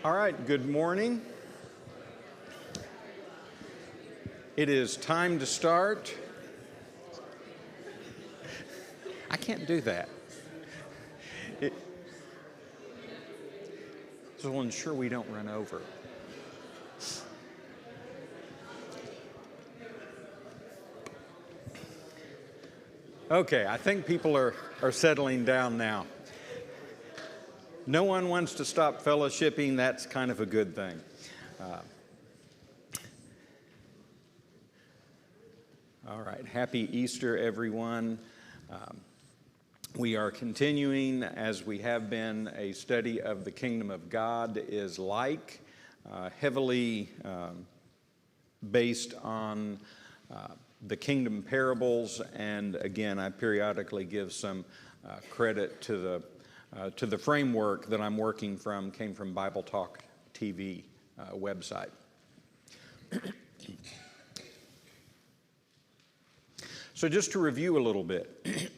All right, good morning. It is time to start. I can't do that. So we'll ensure we don't run over. Okay, I think people are settling down now. No one wants to stop fellowshipping. That's kind of a good thing. All right, happy Easter, everyone. We are continuing, as we have been, a study of the kingdom of God is like, heavily based on the kingdom parables, and again, I periodically give some credit to the framework that I'm working from, came from Bible Talk TV website. So just to review a little bit,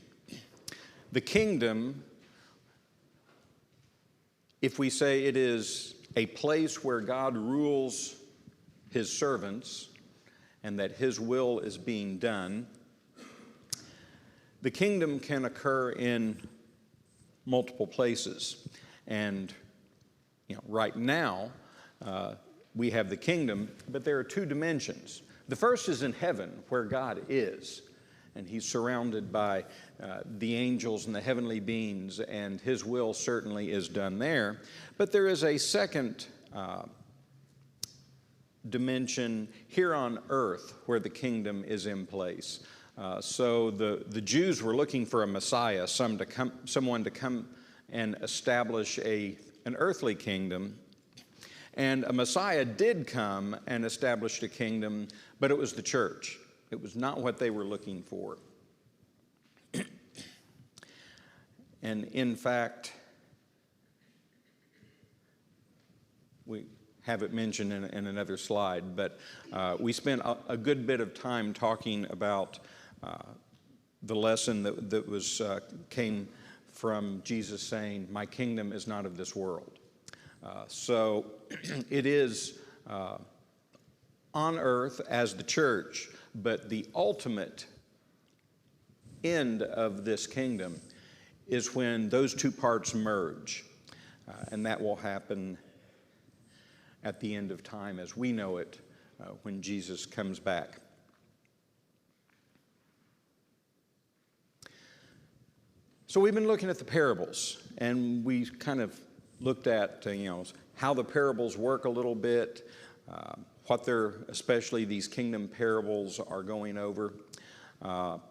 the kingdom, if we say it is a place where God rules his servants and that his will is being done, the kingdom can occur in multiple places. And right now, we have the kingdom, but there are two dimensions. The first is in heaven, where God is, and he's surrounded by the angels and the heavenly beings, and his will certainly is done there. But there is a second dimension here on earth where the kingdom is in place. So the Jews were looking for a Messiah, someone to come and establish an earthly kingdom. And a Messiah did come and established a kingdom, but it was the church. It was not what they were looking for. And in fact, we have it mentioned in another slide, but we spent a good bit of time talking about the lesson that came from Jesus saying, "My kingdom is not of this world." So it is on earth as the church, but the ultimate end of this kingdom is when those two parts merge, and that will happen at the end of time as we know it, when Jesus comes back. So we've been looking at the parables, and we kind of looked at how the parables work a little bit, what especially these kingdom parables are going over.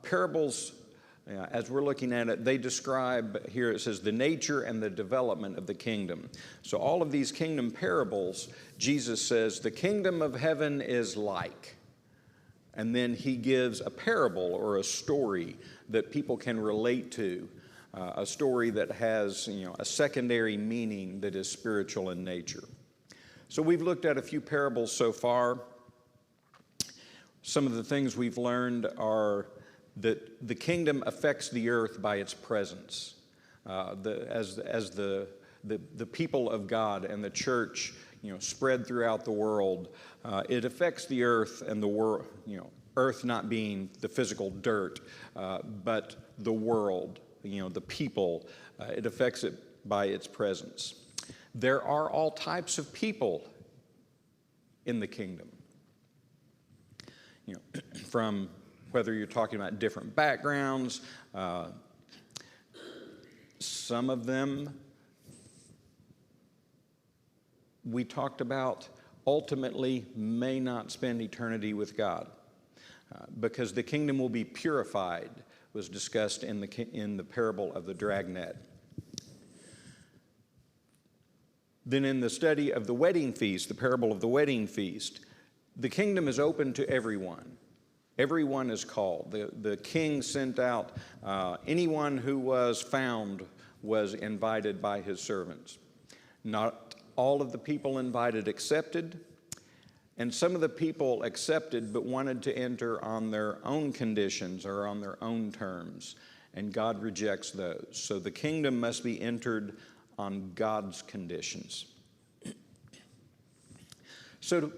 Parables, as we're looking at it, they describe, here it says, the nature and the development of the kingdom. So all of these kingdom parables, Jesus says, the kingdom of heaven is like. And then he gives a parable or a story that people can relate to, a story that has a secondary meaning that is spiritual in nature. So we've looked at a few parables so far. Some of the things we've learned are that the kingdom affects the earth by its presence. As the people of God and the church spread throughout the world, it affects the earth, and the world, earth not being the physical dirt, but the world, the people. It affects it by its presence. There are all types of people in the kingdom, from whether you're talking about different backgrounds. Some of them we talked about ultimately may not spend eternity with God, because the kingdom will be purified, was discussed in the parable of the dragnet. Then in the study of the wedding feast, the parable of the wedding feast, the kingdom is open to everyone. Everyone is called. The king sent out anyone who was found was invited by his servants. Not all of the people invited accepted, and some of the people accepted but wanted to enter on their own conditions or on their own terms, and God rejects those. So the kingdom must be entered on God's conditions. So,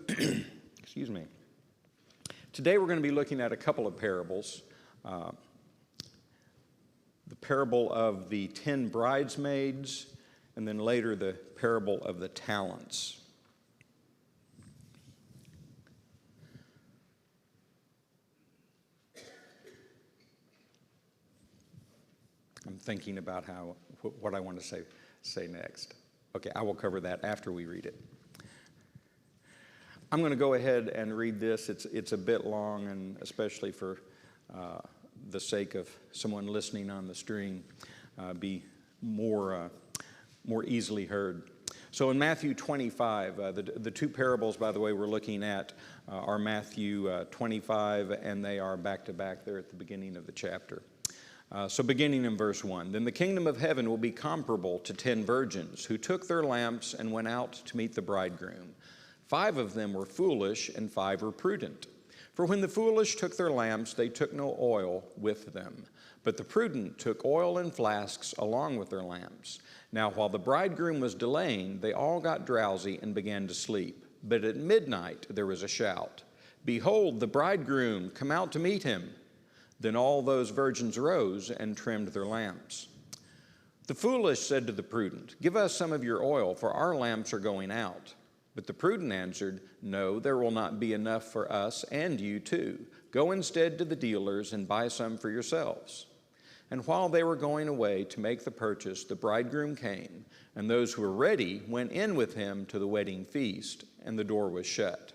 excuse me. Today we're going to be looking at a couple of parables. The parable of the 10 bridesmaids, and then later the parable of the talents. I'm thinking about what I want to say next. Okay, I will cover that after we read it. I'm going to go ahead and read this. It's a bit long, and especially for the sake of someone listening on the stream, be more easily heard. So in Matthew 25, the two parables, by the way, we're looking at are Matthew 25, and they are back to back there at the beginning of the chapter. So beginning in verse 1, "Then the kingdom of heaven will be comparable to 10 virgins who took their lamps and went out to meet the bridegroom. 5 of them were foolish and 5 were prudent. For when the foolish took their lamps, they took no oil with them. But the prudent took oil in flasks along with their lamps. Now while the bridegroom was delaying, they all got drowsy and began to sleep. But at midnight there was a shout, 'Behold, the bridegroom, come out to meet him.' Then all those virgins rose and trimmed their lamps. The foolish said to the prudent, 'Give us some of your oil, for our lamps are going out.' But the prudent answered, 'No, there will not be enough for us and you too. Go instead to the dealers and buy some for yourselves.' And while they were going away to make the purchase, the bridegroom came, and those who were ready went in with him to the wedding feast, and the door was shut.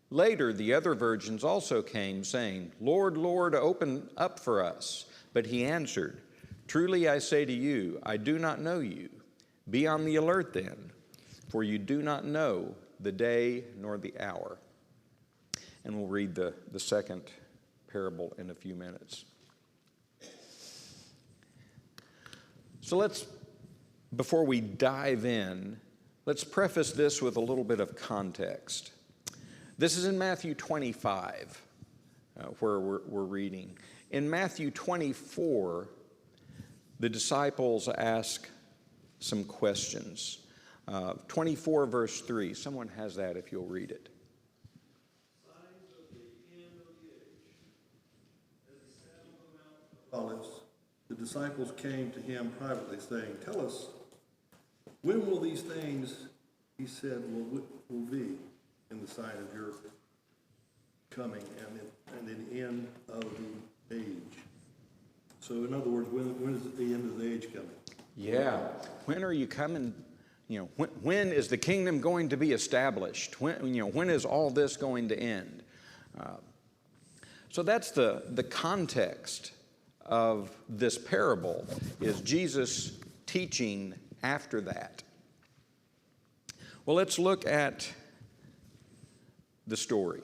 Later, the other virgins also came, saying, 'Lord, Lord, open up for us.' But he answered, 'Truly I say to you, I do not know you. Be on the alert then, for you do not know the day nor the hour.'" And we'll read the second parable in a few minutes. So before we dive in, let's preface this with a little bit of context. This is in Matthew 25, where we're reading. In Matthew 24, the disciples ask some questions. 24 verse 3. Someone has that if you'll read it. Signs of the end of the age. As he sat on the Mount of Olives, the disciples came to him privately, saying, "Tell us, when will these things," he said, will be in the sign of your coming and the end of the age?" So in other words, when is the end of the age coming? Yeah. When are you coming? When is the kingdom going to be established? When is all this going to end? So that's the context of this parable, is Jesus teaching after that. Well, let's look at the story.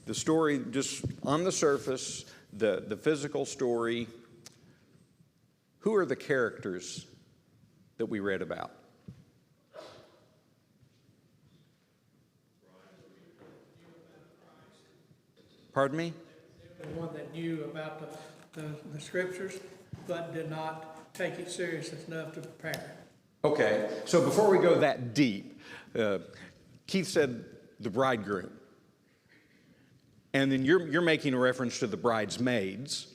The story, just on the surface, the physical story. Who are the characters that we read about? Pardon me? The one that knew about the scriptures, but did not take it serious enough to prepare. Okay, so before we go that deep, Keith said the bridegroom. And then you're making a reference to the bridesmaids.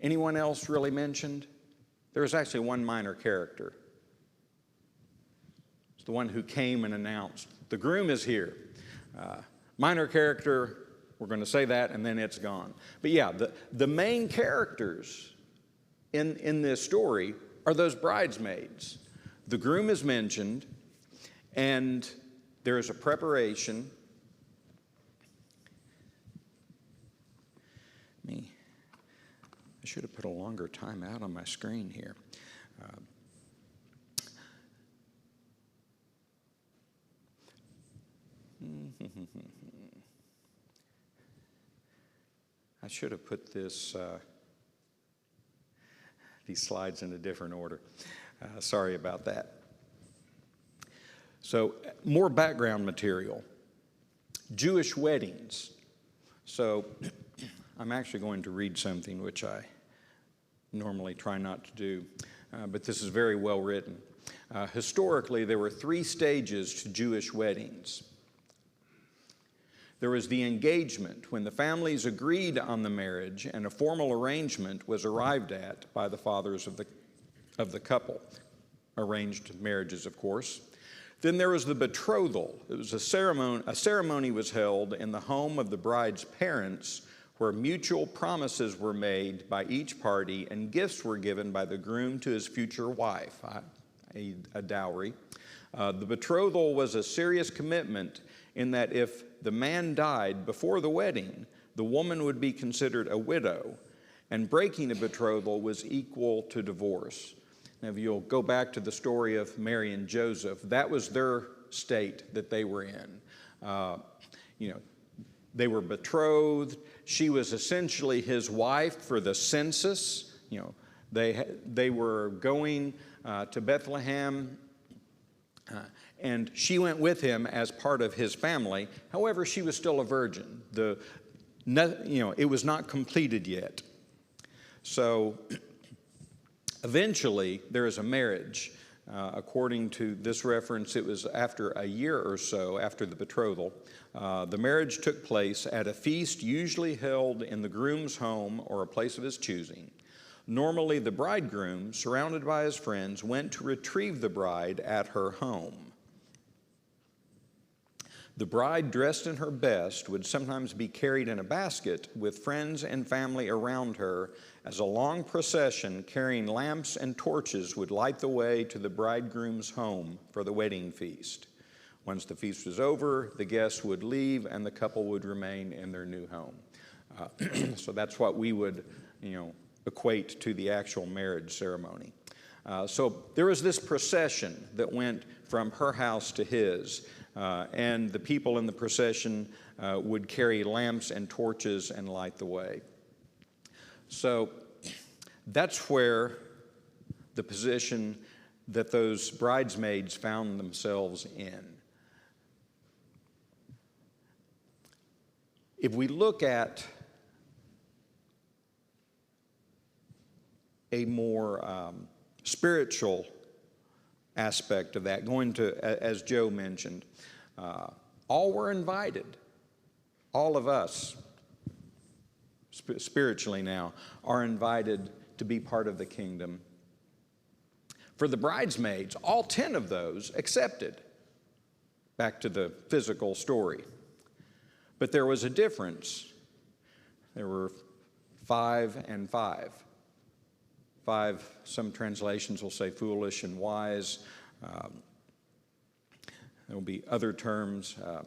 Anyone else really mentioned? There was actually one minor character. It's the one who came and announced, "The groom is here." Minor character, we're going to say that, and then it's gone. But yeah, the main characters in this story are those bridesmaids. The groom is mentioned, and there is a preparation. I should have put a longer time out on my screen here. I should have put these slides in a different order. Sorry about that. So, more background material. Jewish weddings. So, I'm actually going to read something which I normally try not to do, but this is very well written. Historically, there were 3 stages to Jewish weddings. There was the engagement, when the families agreed on the marriage and a formal arrangement was arrived at by the fathers of the couple. Arranged marriages, of course. Then there was the betrothal. It was a ceremony was held in the home of the bride's parents, where mutual promises were made by each party and gifts were given by the groom to his future wife, a dowry. The betrothal was a serious commitment in that if the man died before the wedding, the woman would be considered a widow, and breaking a betrothal was equal to divorce. Now, if you'll go back to the story of Mary and Joseph, that was their state that they were in. They were betrothed. She was essentially his wife for the census. They were going to Bethlehem, and she went with him as part of his family. However, she was still a virgin. It was not completed yet. So eventually, there is a marriage. According to this reference, it was after a year or so after the betrothal. The marriage took place at a feast usually held in the groom's home or a place of his choosing. Normally, the bridegroom, surrounded by his friends, went to retrieve the bride at her home. The bride, dressed in her best, would sometimes be carried in a basket with friends and family around her, as a long procession carrying lamps and torches would light the way to the bridegroom's home for the wedding feast. Once the feast was over, the guests would leave and the couple would remain in their new home. So that's what we would, equate to the actual marriage ceremony. So there was this procession that went from her house to his, and the people in the procession would carry lamps and torches and light the way. So that's where the position that those bridesmaids found themselves in. If we look at a more spiritual aspect of that, going to, as Joe mentioned, all were invited. All of us, spiritually now, are invited to be part of the kingdom. For the bridesmaids, all 10 of those accepted. Back to the physical story. But there was a difference. There were 5 and 5. 5, some translations will say foolish and wise. There will be other terms. I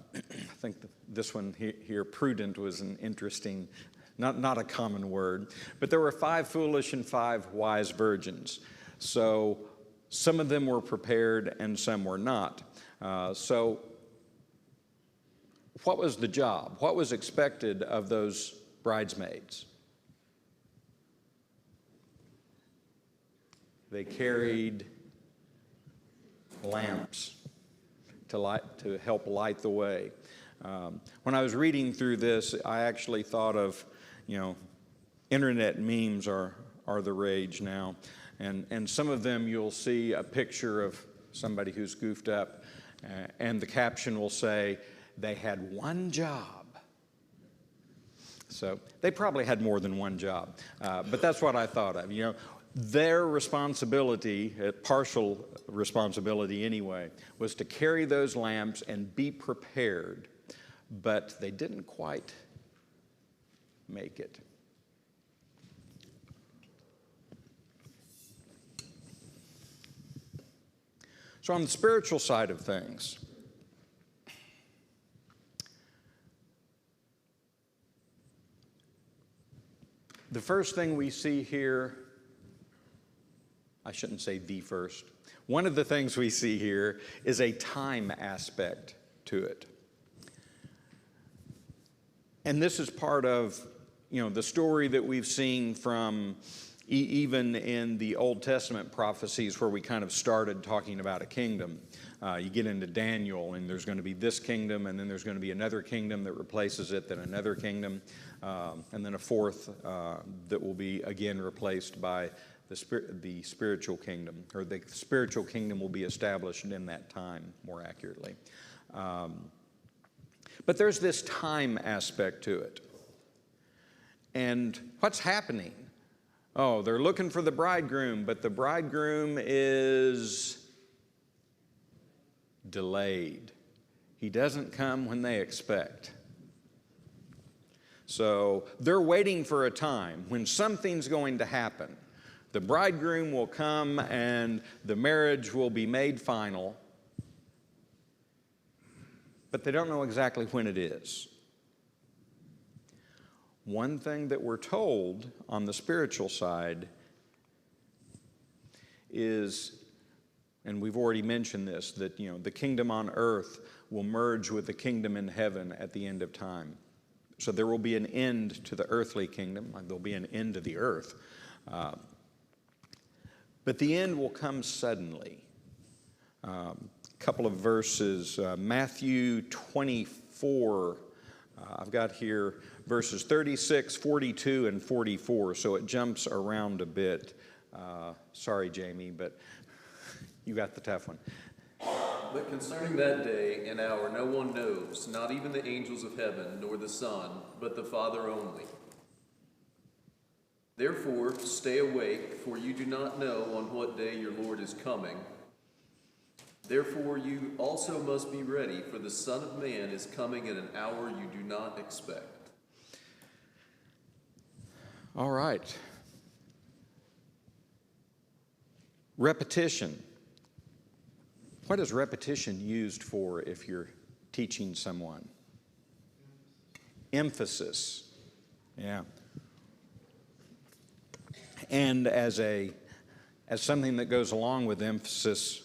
think this one here, prudent, was an interesting, not a common word. But there were 5 foolish and 5 wise virgins. So some of them were prepared and some were not. So what was the job? What was expected of those bridesmaids? They carried lamps to help light the way. When I was reading through this, I actually thought of, internet memes are the rage now. And some of them you'll see a picture of somebody who's goofed up, and the caption will say, they had one job. So they probably had more than one job. But that's what I thought of. Their responsibility, partial responsibility anyway, was to carry those lamps and be prepared. But they didn't quite make it. So on the spiritual side of things, the first thing we see here, I shouldn't say the first. One of the things we see here is a time aspect to it. And this is part of, the story that we've seen from even in the Old Testament prophecies where we kind of started talking about a kingdom. You get into Daniel, and there's going to be this kingdom, and then there's going to be another kingdom that replaces it, then another kingdom, and then a fourth that will be again replaced by the spiritual kingdom, or the spiritual kingdom will be established in that time, more accurately. But there's this time aspect to it. And what's happening? Oh, they're looking for the bridegroom, but the bridegroom is delayed. He doesn't come when they expect. So they're waiting for a time when something's going to happen. The bridegroom will come and the marriage will be made final, but they don't know exactly when it is. One thing that we're told on the spiritual side is, and we've already mentioned this, that the kingdom on earth will merge with the kingdom in heaven at the end of time. So there will be an end to the earthly kingdom. There'll be an end to the earth. But the end will come suddenly. A couple of verses, Matthew 24, I've got here verses 36, 42, and 44, so it jumps around a bit. Sorry, Jamie, but you got the tough one. But concerning that day and hour no one knows, not even the angels of heaven, nor the Son, but the Father only. Therefore stay awake, for you do not know on what day your Lord is coming. Therefore you also must be ready, for the Son of Man is coming at an hour you do not expect. All right. Repetition. What is repetition used for if you're teaching someone? Emphasis. Yeah. And as something that goes along with emphasis,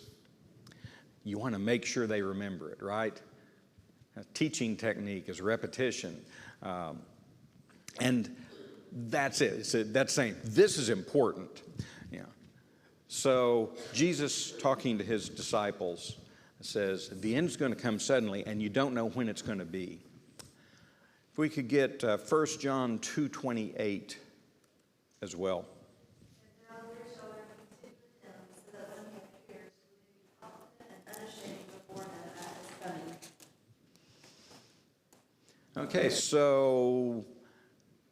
you want to make sure they remember it, right? A teaching technique is repetition. And that's it. That's saying this is important. Yeah. So Jesus, talking to his disciples, says, the end's going to come suddenly, and you don't know when it's going to be. If we could get 1 John 2:28 as well. Okay, so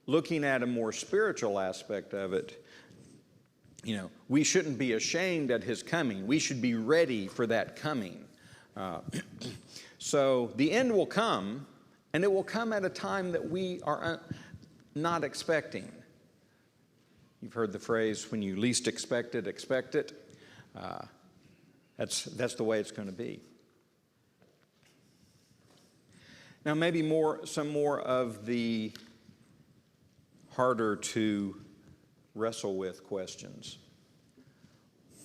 looking at a more spiritual aspect of it, we shouldn't be ashamed at his coming. We should be ready for that coming. So the end will come, and it will come at a time that we are not expecting. You've heard the phrase, when you least expect it, expect it. That's the way it's going to be. Now, maybe some more of the harder to wrestle with questions.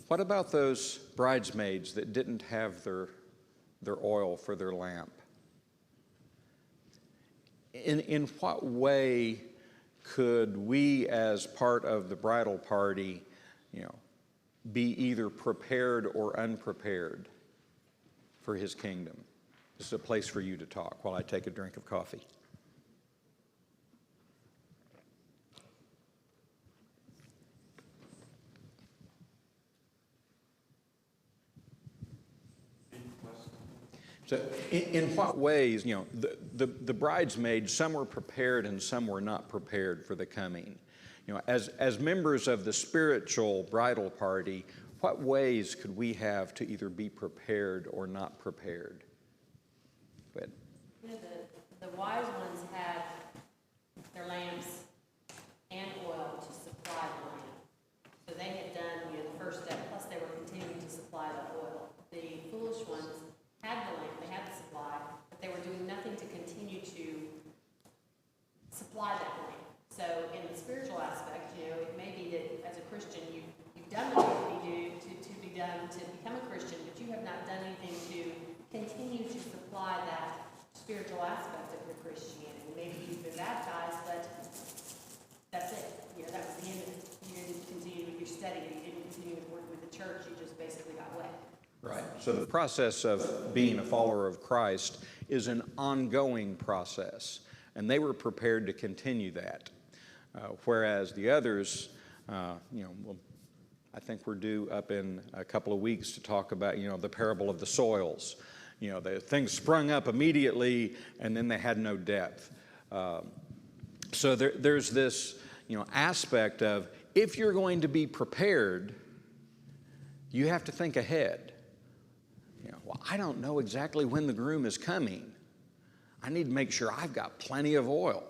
What about those bridesmaids that didn't have their oil for their lamp? In what way could we, as part of the bridal party, be either prepared or unprepared for his kingdom? This is a place for you to talk while I take a drink of coffee. So in what ways, the bridesmaids, some were prepared and some were not prepared for the coming. As members of the spiritual bridal party, what ways could we have to either be prepared or not prepared? Go ahead. The wise ones had their lamps and oil to supply the lamp. So they had done the first step, plus they were continuing to supply the oil. The foolish ones had the lamp, they had the supply, but they were doing nothing to continue to supply that lamp. So in the spiritual aspect, it may be that as a Christian, you've done what you need to be done to become a Christian, but you have not done anything to continue to supply that spiritual aspect of your Christianity. Maybe you've been baptized, but that's it. That was the end of it. You didn't continue with your study. You didn't continue with working with the church. You just basically got wet. Right. So the process of being a follower of Christ is an ongoing process, and they were prepared to continue that. Whereas the others, I think we're due up in a couple of weeks to talk about, the parable of the soils. The things sprung up immediately, and then they had no depth. So there's this, aspect of, if you're going to be prepared, you have to think ahead. Well, I don't know exactly when the groom is coming. I need to make sure I've got plenty of oil.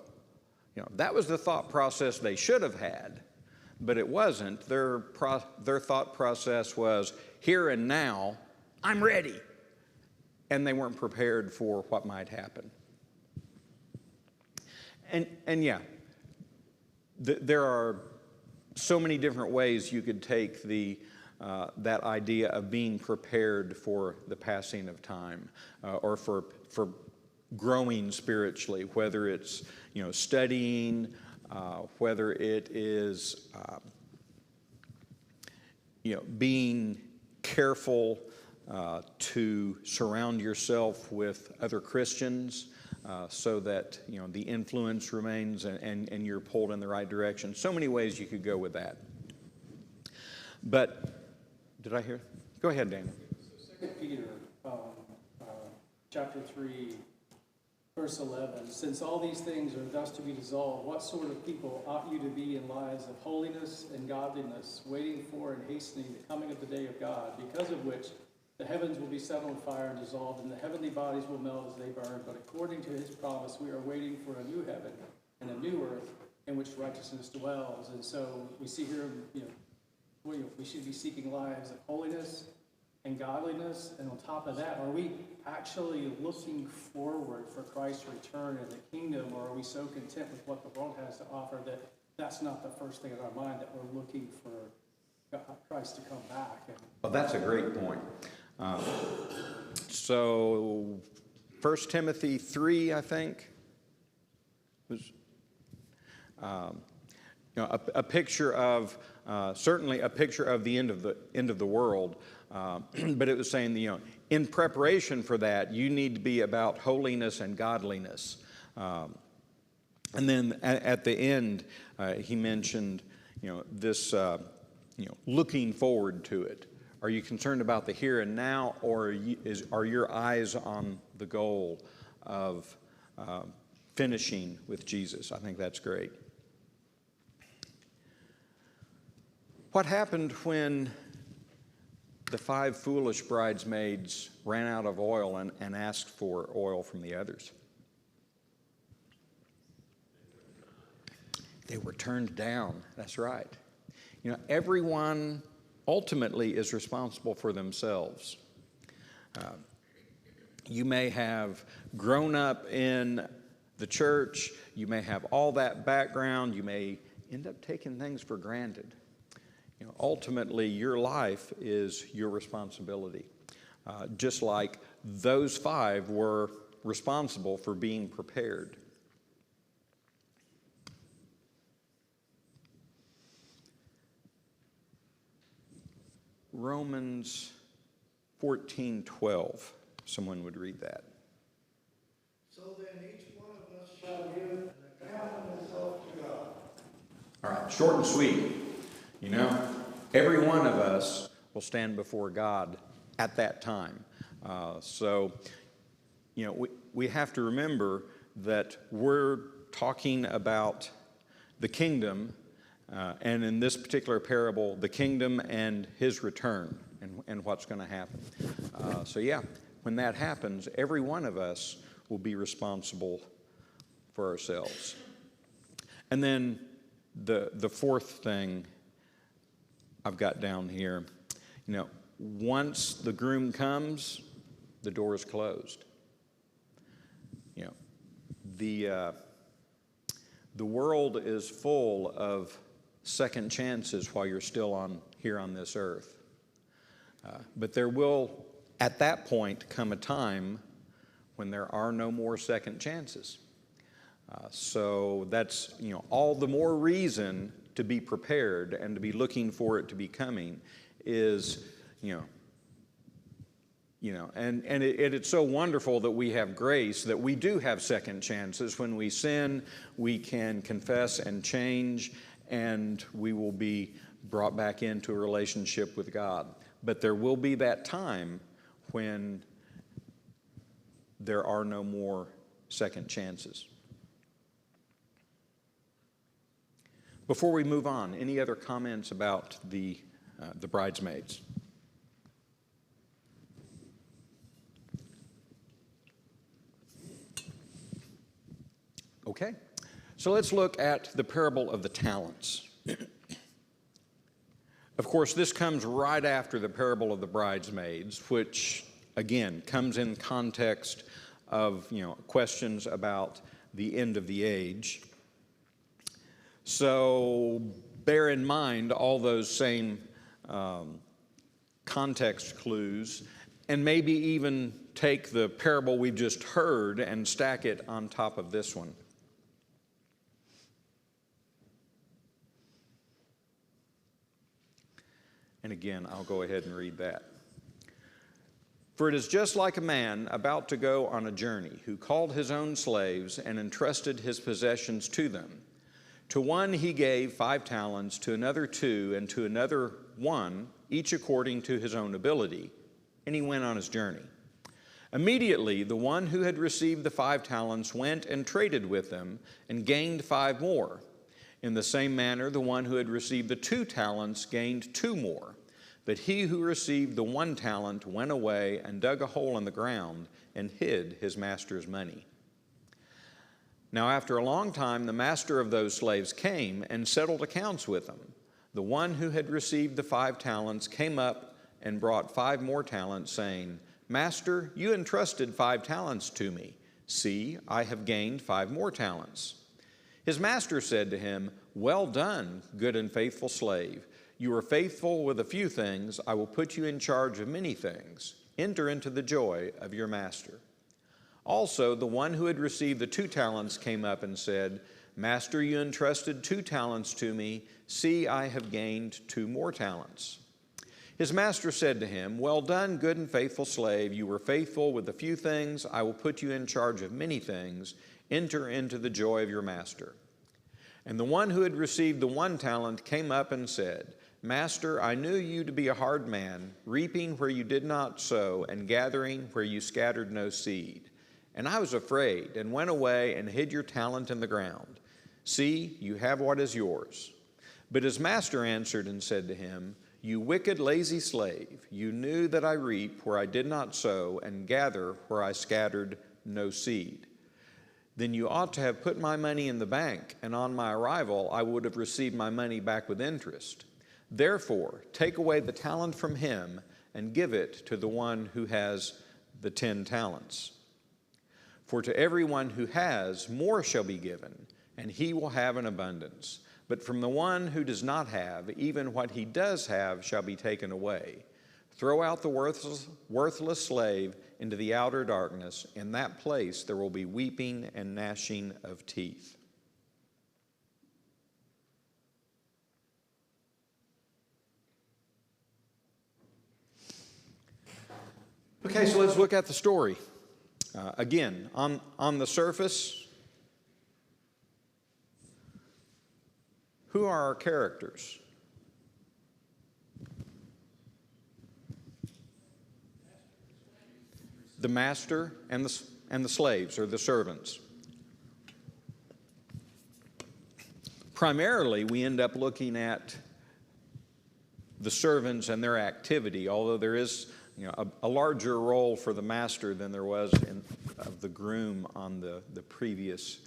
That was the thought process they should have had, but it wasn't. Their thought process was, here and now, I'm ready. And they weren't prepared for what might happen. And yeah, there are so many different ways you could take that idea of being prepared for the passing of time, or for growing spiritually, whether it's studying, whether it is being careful to surround yourself with other Christians, so that the influence remains and you're pulled in the right direction. So many ways you could go with that. But did I hear? Go ahead, Daniel. So 2 Peter, chapter 3, verse 11. Since all these things are thus to be dissolved, what sort of people ought you to be in lives of holiness and godliness, waiting for and hastening the coming of the day of God, because of which the heavens will be set on fire and dissolved, and the heavenly bodies will melt as they burn. But according to his promise, we are waiting for a new heaven and a new earth in which righteousness dwells. And so we see here, we should be seeking lives of holiness and godliness. And on top of that, are we actually looking forward for Christ's return in the kingdom, or are we so content with what the world has to offer that that's not the first thing in our mind, that we're looking for Christ to come back? Well, that's a great point. So 1 Timothy 3, I think, was a picture of, certainly a picture of the end of the world, but it was saying, in preparation for that, you need to be about holiness and godliness. And then at the end, he mentioned, this, looking forward to it. Are you concerned about the here and now, or are your eyes on the goal of finishing with Jesus? I think that's great. What happened when the 5 foolish bridesmaids ran out of oil and asked for oil from the others? They were turned down. That's right. Everyone ultimately is responsible for themselves. You may have grown up in the church, you may have all that background, you may end up taking things for granted. Ultimately, your life is your responsibility. Just like those 5 were responsible for being prepared. Romans 14:12. Someone would read that. So then each one of us shall give an account of himself to God. All right, short and sweet. Every one of us will stand before God at that time. So we have to remember that we're talking about the kingdom, and in this particular parable, the kingdom and his return and what's going to happen. When that happens, every one of us will be responsible for ourselves. And then the fourth thing I've got down here, once the groom comes, the door is closed. The world is full of second chances while you're still here on this earth. But there will, at that point, come a time when there are no more second chances. So that's, all the more reason to be prepared and to be looking for it to be coming is, and it's so wonderful that we have grace, that we do have second chances. When we sin, we can confess and change, and we will be brought back into a relationship with God. But there will be that time when there are no more second chances. Before we move on, any other comments about the bridesmaids? Okay, so let's look at the parable of the talents. Of course, this comes right after the parable of the bridesmaids, which, again, comes in context of, questions about the end of the age. So bear in mind all those same context clues, and maybe even take the parable we've just heard and stack it on top of this one. And again, I'll go ahead and read that. For it is just like a man about to go on a journey, who called his own slaves and entrusted his possessions to them. To one he gave 5 talents, to another 2, and to another 1, each according to his own ability. And he went on his journey. Immediately the one who had received the 5 talents went and traded with them, and gained 5 more. In the same manner, the one who had received the 2 talents gained 2 more. But he who received the 1 talent went away and dug a hole in the ground and hid his master's money. Now after a long time, the master of those slaves came and settled accounts with them. The one who had received the 5 talents came up and brought 5 more talents, saying, Master, you entrusted 5 talents to me. See, I have gained 5 more talents. His master said to him, Well done, good and faithful slave. You are faithful with a few things. I will put you in charge of many things. Enter into the joy of your master. Also, the one who had received the 2 talents came up and said, Master, you entrusted 2 talents to me. See, I have gained 2 more talents. His master said to him, Well done, good and faithful slave. You were faithful with a few things. I will put you in charge of many things. Enter into the joy of your master. And the one who had received the 1 talent came up and said, Master, I knew you to be a hard man, reaping where you did not sow, and gathering where you scattered no seed. And I was afraid, and went away and hid your talent in the ground. See, you have what is yours. But his master answered and said to him, You wicked, lazy slave, you knew that I reap where I did not sow, and gather where I scattered no seed. Then you ought to have put my money in the bank, and on my arrival I would have received my money back with interest. Therefore, take away the talent from him, and give it to the one who has the 10 talents. For to everyone who has, more shall be given, and he will have an abundance. But from the one who does not have, even what he does have shall be taken away. Throw out the worthless slave into the outer darkness. In that place there will be weeping and gnashing of teeth. Okay, so let's look at the story. Again, on the surface, who are our characters? The master and the slaves, or the servants. Primarily, we end up looking at the servants and their activity, although there is a larger role for the master than there was of the groom on the previous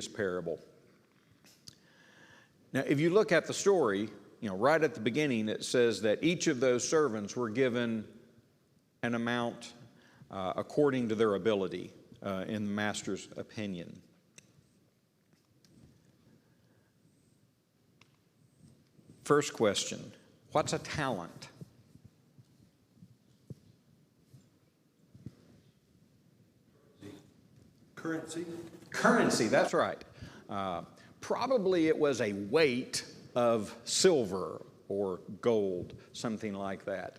parable. Now, if you look at the story, right at the beginning, it says that each of those servants were given an amount according to their ability, in the master's opinion. First question, what's a talent? Currency, that's right. Probably it was a weight of silver or gold, something like that.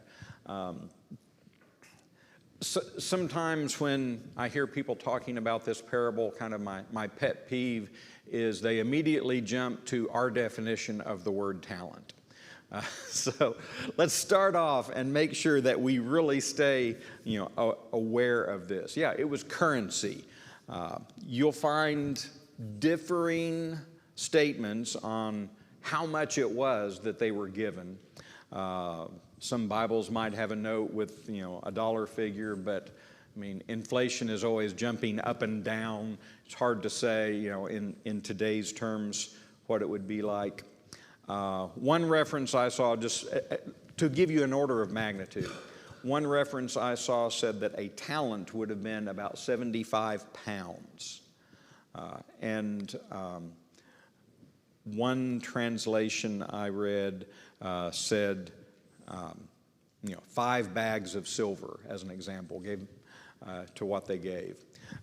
Sometimes when I hear people talking about this parable, kind of my pet peeve is they immediately jump to our definition of the word talent. So let's start off and make sure that we really stay, aware of this. Yeah, it was currency. You'll find differing statements on how much it was that they were given. Some Bibles might have a note with, a dollar figure, but I mean, inflation is always jumping up and down. It's hard to say, in today's terms, what it would be like. One reference I saw, just to give you an order of magnitude, one reference I saw said that a talent would have been about 75 pounds. One translation I read said, 5 bags of silver, as an example, gave to what they gave.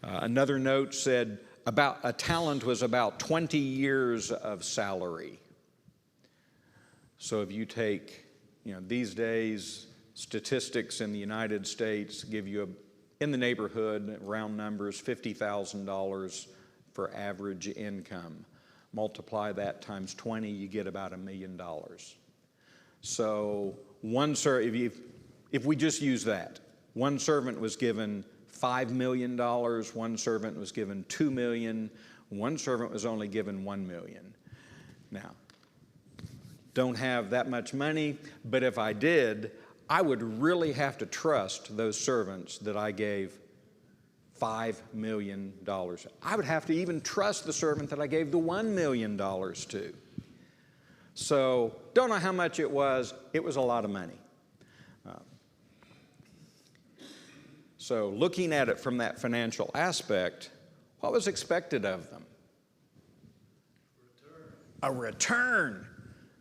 Another note said about a talent was about 20 years of salary. So if you take, these days, statistics in the United States give you in the neighborhood, round numbers, $50,000 for average income. Multiply that times 20, you get about $1 million. So if we just use that, one servant was given $5 million, one servant was given $2 million, one servant was only given $1 million. Now, don't have that much money, but if I did, I would really have to trust those servants that I gave $5 million. I would have to even trust the servant that I gave the $1 million to. So, don't know how much it was. It was a lot of money. So, looking at it from that financial aspect, what was expected of them? A return.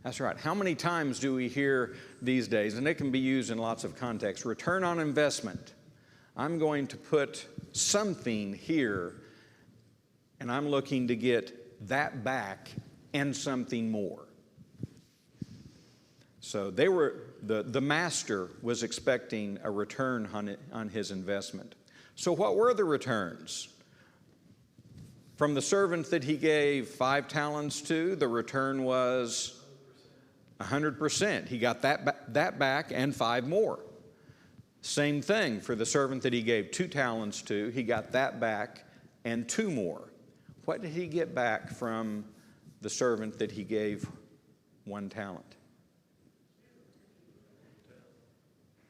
That's right. How many times do we hear these days, and it can be used in lots of contexts, return on investment. I'm going to put something here, and I'm looking to get that back and something more. So the master was expecting a return on his investment. So what were the returns? From the servant that he gave 5 talents to, the return was 100%. He got that back and 5 more. Same thing for the servant that he gave 2 talents to. He got that back and 2 more. What did he get back from the servant that he gave 1 talent?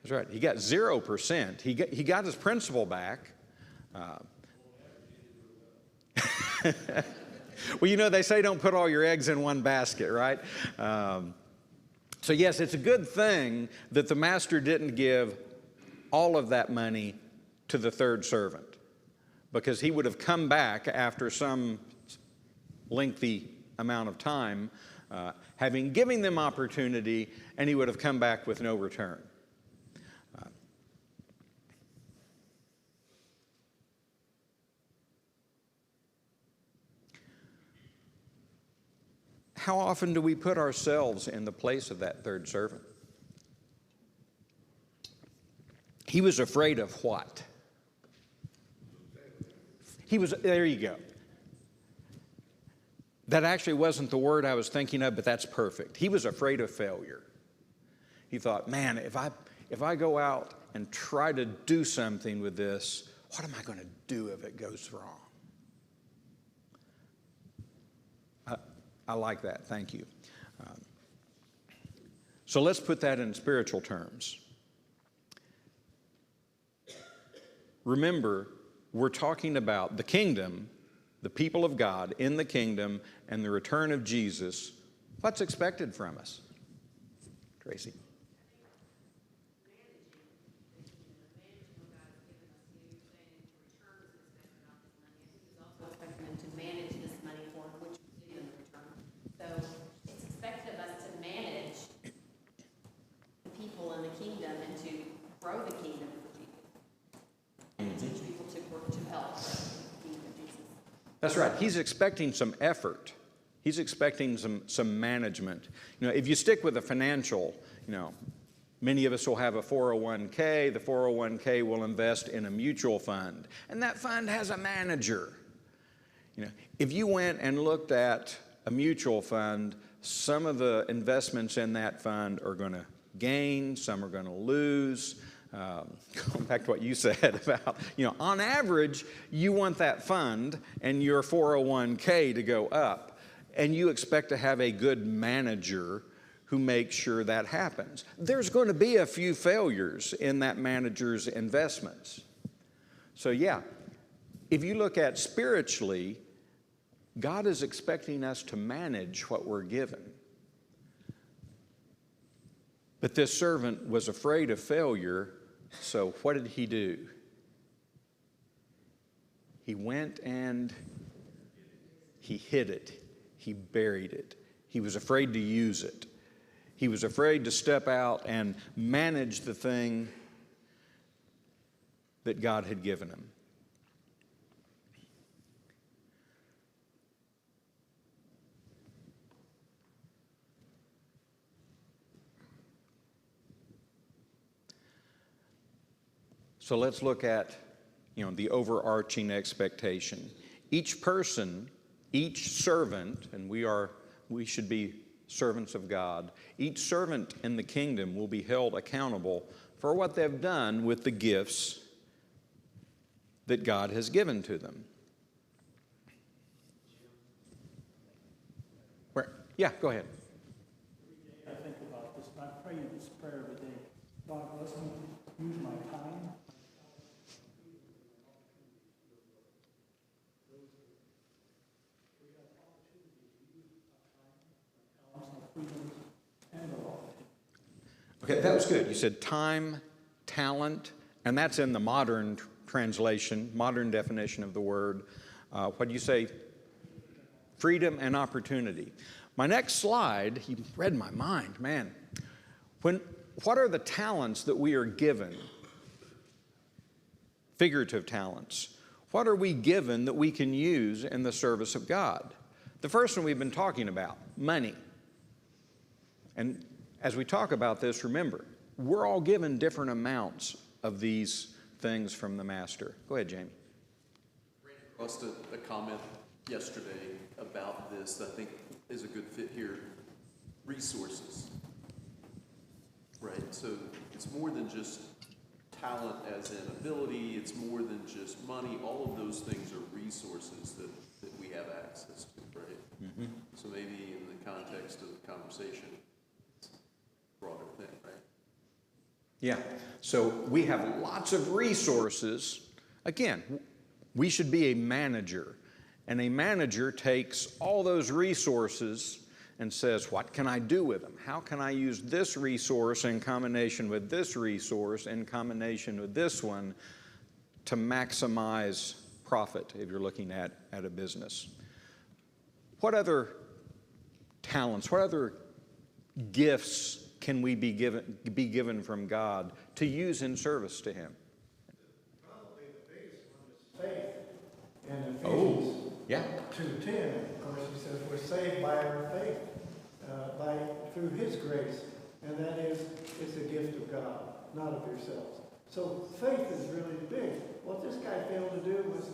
That's right. He got 0%. He got his principal back. Well, they say don't put all your eggs in one basket, right? So yes, it's a good thing that the master didn't give all of that money to the third servant, because he would have come back after some lengthy amount of time, having given them opportunity, and he would have come back with no return. How often do we put ourselves in the place of that third servant? He was afraid of what? There you go. That actually wasn't the word I was thinking of, but that's perfect. He was afraid of failure. He thought, man, if I go out and try to do something with this, what am I going to do if it goes wrong? I like that. Thank you. So let's put that in spiritual terms. Remember, we're talking about the kingdom, the people of God in the kingdom, and the return of Jesus. What's expected from us? Tracy. That's right. He's expecting some effort. He's expecting some management. If you stick with the financial, Many of us will have a 401k. The 401k will invest in a mutual fund, and that fund has a manager. If you went and looked at a mutual fund, some of the investments in that fund are going to gain, some are going to lose. Going back to what you said about, on average, you want that fund and your 401k to go up, and you expect to have a good manager who makes sure that happens. There's going to be a few failures in that manager's investments. So yeah, if you look at spiritually, God is expecting us to manage what we're given. But this servant was afraid of failure, so what did he do? He went and he hid it. He buried it. He was afraid to use it. He was afraid to step out and manage the thing that God had given him. So let's look at, the overarching expectation. Each person, each servant, and we should be servants of God, each servant in the kingdom will be held accountable for what they've done with the gifts that God has given to them. Yeah, go ahead. Every day I think about this, and I pray this prayer every day. God, bless me to use my time. Okay, that was good. You said time, talent, and that's in the modern translation, modern definition of the word. What do you say? Freedom and opportunity. My next slide, you read my mind, man. What are the talents that we are given? Figurative talents. What are we given that we can use in the service of God? The first one we've been talking about, money. And as we talk about this, remember, we're all given different amounts of these things from the Master. Go ahead, Jamie. Ran across a comment yesterday about this that I think is a good fit here. Resources. Right? So it's more than just talent as in ability. It's more than just money. All of those things are resources that we have access to, right? Mm-hmm. So maybe in the context of the conversation, it's a broader thing, right? Yeah. So we have lots of resources. Again, we should be a manager. And a manager takes all those resources and says, what can I do with them? How can I use this resource in combination with this resource in combination with this one to maximize profit if you're looking at a business? What other talents, what other gifts can we be given from God to use in service to Him? Probably the biggest one is faith. And Ephesians 2:10, of course, he says we're saved by our faith, through His grace, and that is, it's a gift of God, not of yourselves. So faith is really big. What this guy failed to do was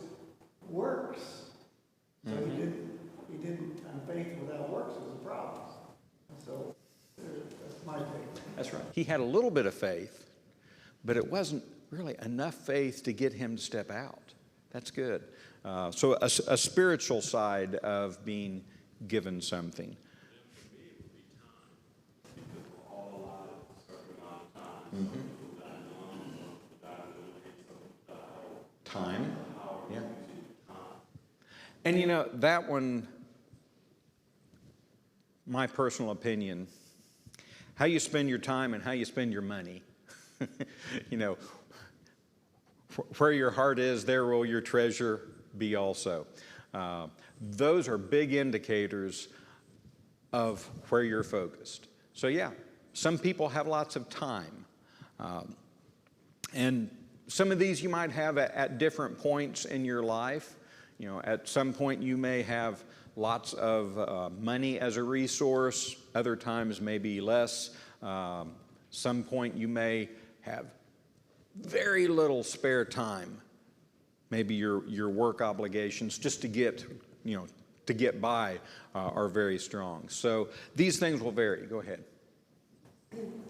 works. So he didn't, and faith without works is a problem. So that's my take. That's right. He had a little bit of faith, but it wasn't really enough faith to get him to step out. That's good. So a spiritual side of being given something. Mm-hmm. Time. Yeah. And that one, my personal opinion, how you spend your time and how you spend your money. Where your heart is, there will your treasure be also. Those are big indicators of where you're focused. So yeah, some people have lots of time. And some of these you might have at different points in your life. At some point you may have lots of money as a resource. Other times maybe less. Some point you may have very little spare time. Maybe your work obligations just to get, to get by are very strong. So these things will vary. Go ahead.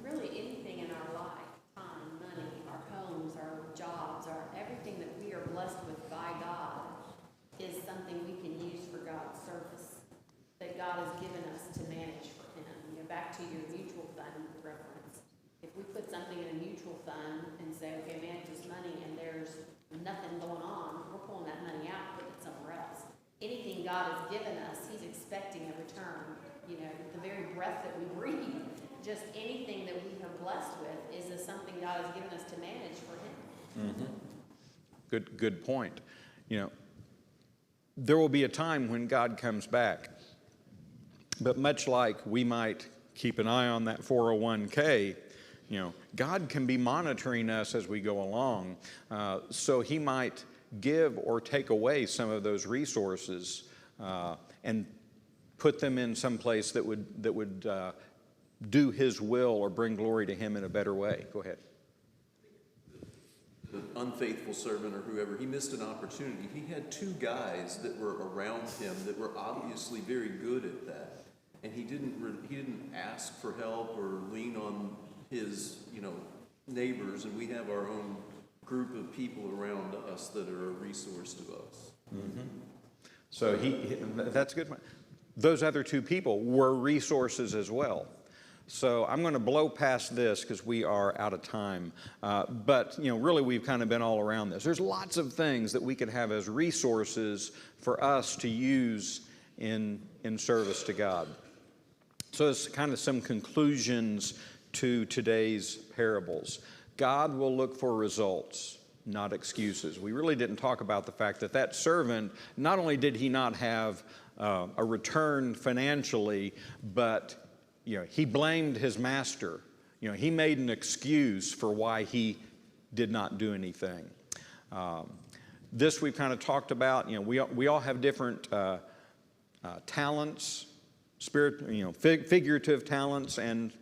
Really anything in our life, time, money, our homes, our jobs, everything that we are blessed with by God is something we can use for God's service, that God has given us to manage for Him. Back to your mutual fund reference. If we put something in a mutual fund and say, okay, manage this money, and there's nothing going on, we're pulling that money out and putting it somewhere else. Anything God has given us, He's expecting a return. The very breath that we breathe, just anything that we are blessed with is something God has given us to manage for Him. Mm-hmm. Good point. There will be a time when God comes back, but much like we might keep an eye on that 401k, God can be monitoring us as we go along, so He might give or take away some of those resources and put them in some place that would do His will or bring glory to Him in a better way. Go ahead. The unfaithful servant or whoever, he missed an opportunity. He had two guys that were around him that were obviously very good at that, and he didn't ask for help or lean on his neighbors, and we have our own group of people around us that are a resource to us. Mm-hmm. So that's a good point. Those other two people were resources as well. So I'm going to blow past this because we are out of time. But really we've kind of been all around this. There's lots of things that we could have as resources for us to use in service to God. So it's kind of some conclusions to today's parables. God will look for results, not excuses. We really didn't talk about the fact that servant, not only did he not have a return financially, but he blamed his master. He made an excuse for why he did not do anything. This we've kind of talked about. We all have different talents, figurative talents and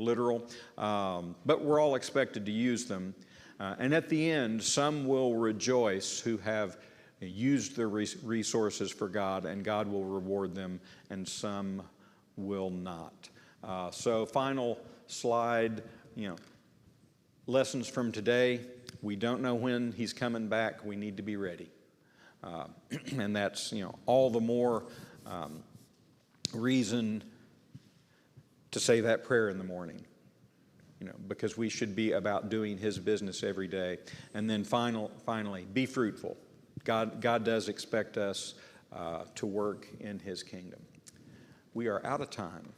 literal, but we're all expected to use them. And at the end, some will rejoice who have used their resources for God, and God will reward them, and some will not. So final slide, lessons from today. We don't know when He's coming back. We need to be ready. And that's, all the more reason to say that prayer in the morning, because we should be about doing His business every day. And then finally, be fruitful. God does expect us to work in His kingdom. We are out of time.